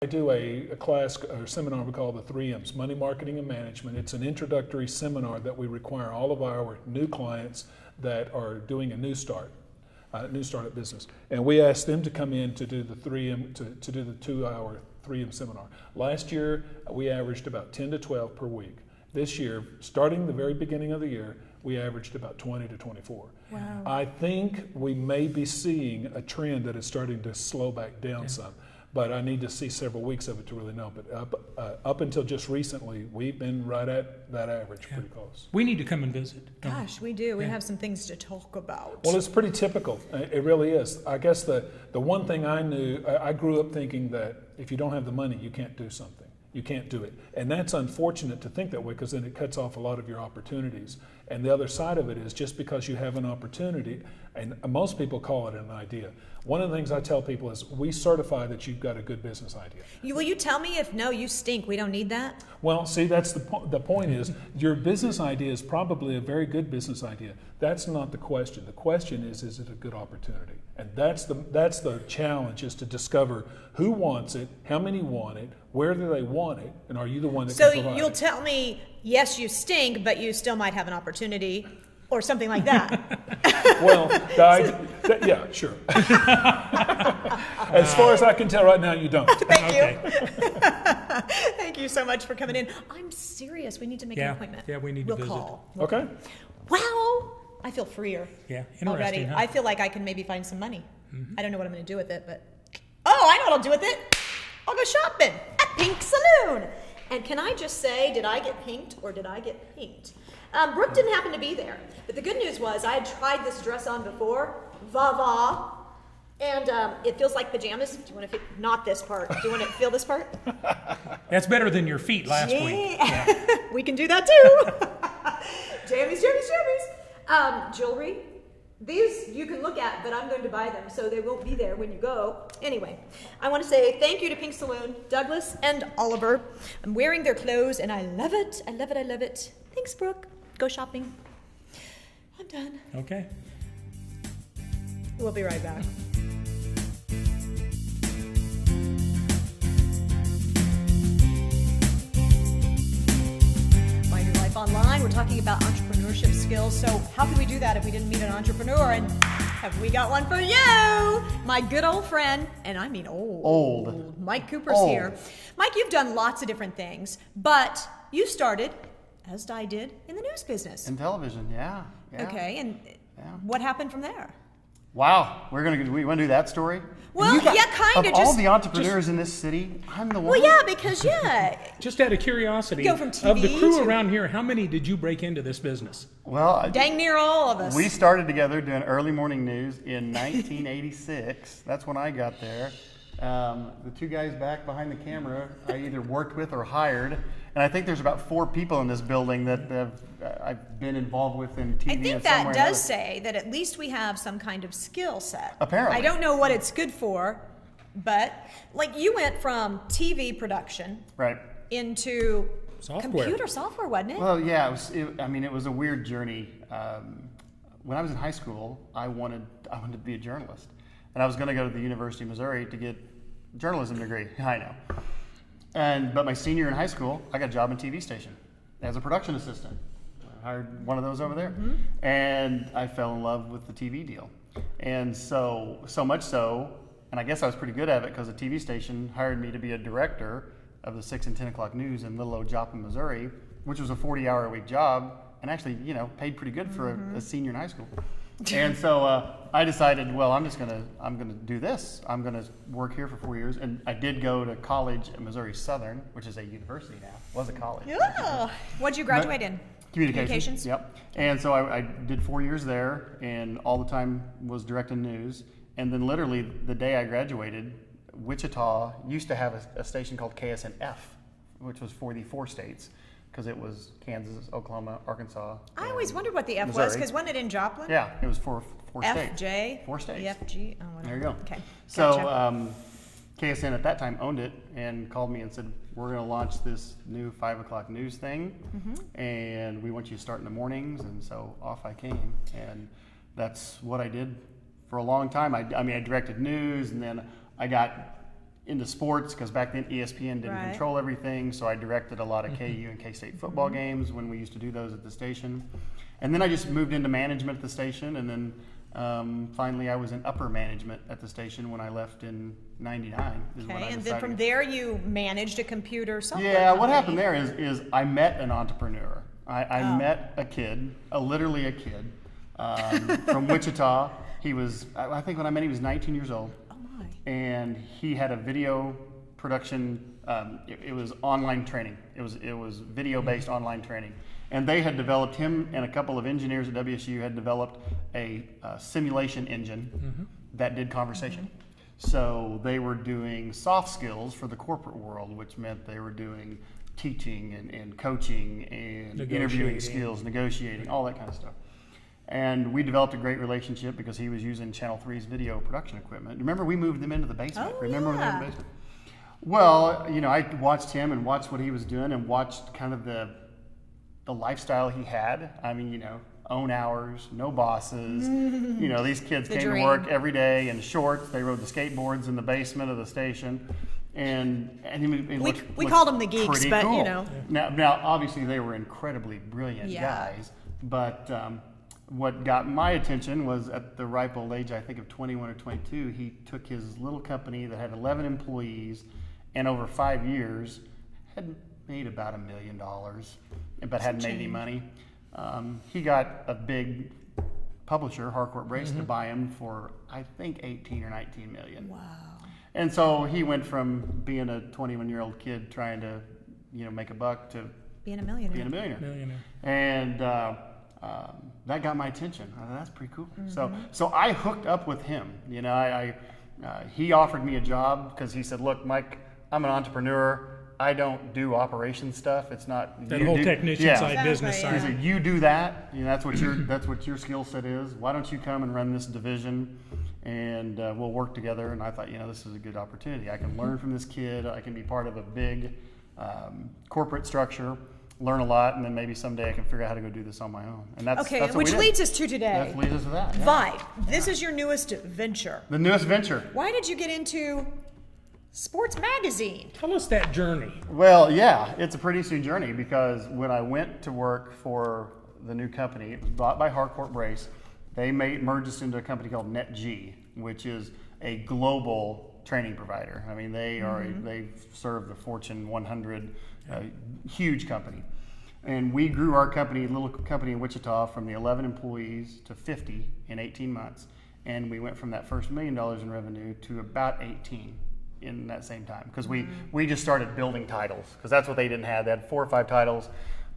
I do a class or seminar we call the 3Ms, Money, Marketing, and Management. It's an introductory seminar that we require all of our new clients that are doing a new startup business. And we ask them to come in to do the 3M, to do the 2-hour 3M seminar. Last year, we averaged about 10 to 12 per week. This year, starting the very beginning of the year, we averaged about 20 to 24. Wow. I think we may be seeing a trend that is starting to slow back down some. But I need to see several weeks of it to really know. But up until just recently, we've been right at that average, pretty close. We need to come and visit. Gosh, we do. We have some things to talk about. Well, it's pretty typical. It really is. I guess the one thing I knew, I grew up thinking that if you don't have the money, you can't do something. You can't do it. And that's unfortunate to think that way, because then it cuts off a lot of your opportunities. And the other side of it is, just because you have an opportunity, and most people call it an idea. One of the things I tell people is, we certify that you've got a good business idea. Will you tell me if, no, you stink, we don't need that? Well, see, that's the point is, your business idea is probably a very good business idea. That's not the question. The question is it a good opportunity? And that's the challenge, is to discover who wants it, how many want it, where do they want it, and are you the one that can provide So you'll it? tell me, yes, you stink, but you still might have an opportunity, or something like that. Well, yeah, sure. As far as I can tell right now, you don't. Thank you. Thank you so much for coming in. I'm serious. We need to make an appointment. Yeah, we need to visit. We'll call. Okay. Wow. I feel freer. Yeah, interesting. Already. Huh? I feel like I can maybe find some money. I don't know what I'm going to do with it, but I know what I'll do with it. I'll go shopping at Pink Saloon. And can I just say, did I get pinked or did I get pinked? Brooke didn't happen to be there, but the good news was I had tried this dress on before, va-va, and it feels like pajamas. Do you want to feel, not this part, do you want to feel this part? That's better than your feet last week. Yeah. We can do that too. Jammies. Jewelry. These you can look at, but I'm going to buy them, so they won't be there when you go. Anyway, I want to say thank you to Pink Saloon, Douglas and Oliver. I'm wearing their clothes, and I love it. I love it. I love it. Thanks, Brooke. Go shopping. I'm done. Okay. We'll be right back. Find your life online. We're talking about entrepreneurship skills. So how can we do that if we didn't meet an entrepreneur? And have we got one for you? My good old friend, and I mean old. Mike Cooper's here. Mike, you've done lots of different things, but you started, as I did, in the news business. In television, yeah. Okay, and what happened from there? Wow, we want to do that story? Well, kind of. Of all the entrepreneurs in this city, I'm the one. Well, yeah, because Just out of curiosity, Go from TV of the crew to- around here, how many did you break into this business? Well, dang near all of us. we started together doing early morning news in 1986. That's when I got there. The two guys back behind the camera, I either worked with or hired. And I think there's about 4 people in this building that I've been involved with in TV. I think in some that way or does another. say that at least we have some kind of skill set. Apparently. I don't know what it's good for, but like you went from TV production Right. into Software. computer software, wasn't it? Well, yeah. It was a weird journey. When I was in high school, I wanted to be a journalist, and I was going to go to the University of Missouri to get a journalism degree. I know. But my senior in high school, I got a job in TV station as a production assistant. I hired one of those over there, and I fell in love with the TV deal. And so much so, and I guess I was pretty good at it because the TV station hired me to be a director of the 6 and 10 o'clock news in Little Old Joplin, Missouri, which was a 40-hour-a-week job, and actually, paid pretty good for a senior in high school. And so I decided, well, I'm gonna do this. I'm gonna work here for 4 years, and I did go to college at Missouri Southern, which is a university now. Was a college. Yeah. What'd you graduate in? Communications. Yep. And so I did 4 years there, and all the time was directing news. And then literally the day I graduated, Wichita used to have a station called KSNF, which was for the 4 states, because it was Kansas, Oklahoma, Arkansas. I always wondered what the F was, Missouri. because wasn't it in Joplin? Yeah, it was for 4 states. FJ? 4 states. EFG? Oh, whatever. There you go. Okay. So Gotcha. KSN at that time owned it and called me and said, we're going to launch this new 5 o'clock news thing, and we want you to start in the mornings. And so off I came, and that's what I did for a long time. I directed news, and then I got into sports, because back then ESPN didn't Right. control everything, so I directed a lot of KU and K-State football games when we used to do those at the station. And then I just moved into management at the station, and then finally I was in upper management at the station when I left in '99. Okay, and then from there you managed a computer software Yeah, what company. happened there is I met an entrepreneur. I Oh. met a kid, literally a kid, from Wichita. He was, I think when I met him, he was 19 years old. Oh my. And he had a video production. It was online training. It was video-based online training, and they had developed, him and a couple of engineers at WSU had developed a simulation engine that did conversation. So they were doing soft skills for the corporate world, which meant they were doing teaching and coaching and interviewing skills, negotiating, all that kind of stuff. And we developed a great relationship because he was using Channel 3's video production equipment. Remember, we moved them into the basement. Oh, Remember when they were in yeah. the basement? Well, you know, I watched him and watched what he was doing and watched kind of the lifestyle he had. I mean, you know, own hours, no bosses. You know, these kids The came dream. to work every day in shorts. They rode the skateboards in the basement of the station. And We called them the geeks, pretty but, cool. you know. Now, obviously, they were incredibly brilliant Yeah. guys. But what got my attention was at the ripe old age, I think of 21 or 22, he took his little company that had 11 employees, and over 5 years had made about $1 million, but hadn't made any money. He got a big publisher, Harcourt Brace, to buy him for, I think, 18 or 19 million. Wow. And so he went from being a 21-year-old kid trying to, you know, make a buck to Being a millionaire. being a millionaire. Millionaire. And that got my attention. I thought, that's pretty cool. So I hooked up with him. You know, he offered me a job because he said, "Look, Mike, I'm an entrepreneur. I don't do operation stuff. It's not That you whole do- technician yeah. side, business Exactly, He side. said, "You do that. You know, that's what your skill set is. Why don't you come and run this division, and we'll work together." And I thought, you know, this is a good opportunity. I can learn from this kid. I can be part of a big corporate structure, learn a lot, and then maybe someday I can figure out how to go do this on my own. And that's Okay, that's what which we did. leads us to today. That leads us to that. Yeah. Vibe. This is your newest venture. The newest venture. Why did you get into sports magazine? Tell us that journey. Well, yeah, it's a pretty interesting journey because when I went to work for the new company, it was bought by Harcourt Brace. They merged us into a company called NetG, which is a global training provider. I mean, they serve the Fortune 100, huge company. And we grew our company, little company in Wichita, from the 11 employees to 50 in 18 months. And we went from that first $1 million in revenue to about 18 in that same time. Because we just started building titles, because that's what they didn't have. They had 4 or 5 titles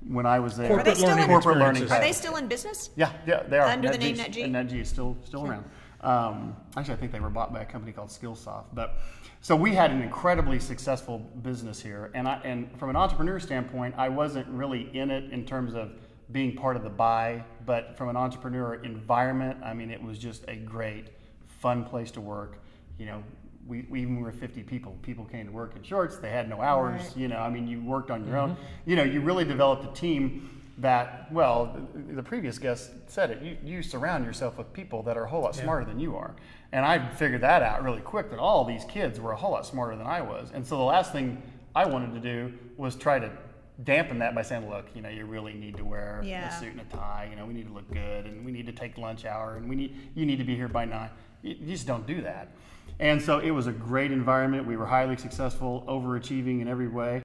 when I was there. Are they still in- corporate learning experiences. Are they titles. still in business? Yeah, they are. Under the name NetG? And NetG is still around. Actually, I think they were bought by a company called Skillsoft. But so we had an incredibly successful business here, and from an entrepreneur standpoint, I wasn't really in it in terms of being part of the buy, but from an entrepreneur environment, I mean, it was just a great, fun place to work. You know, we even were 50 people. People came to work in shorts. They had no hours. Right. You know, I mean, you worked on your own. You know, you really developed a team that, well, the previous guest said it, you surround yourself with people that are a whole lot smarter than you are. And I figured that out really quick, that all these kids were a whole lot smarter than I was. And so the last thing I wanted to do was try to dampen that by saying, look, you know, you really need to wear Yeah. a suit and a tie, you know, we need to look good, and we need to take lunch hour, and you need to be here by 9. You just don't do that. And so it was a great environment. We were highly successful, overachieving in every way.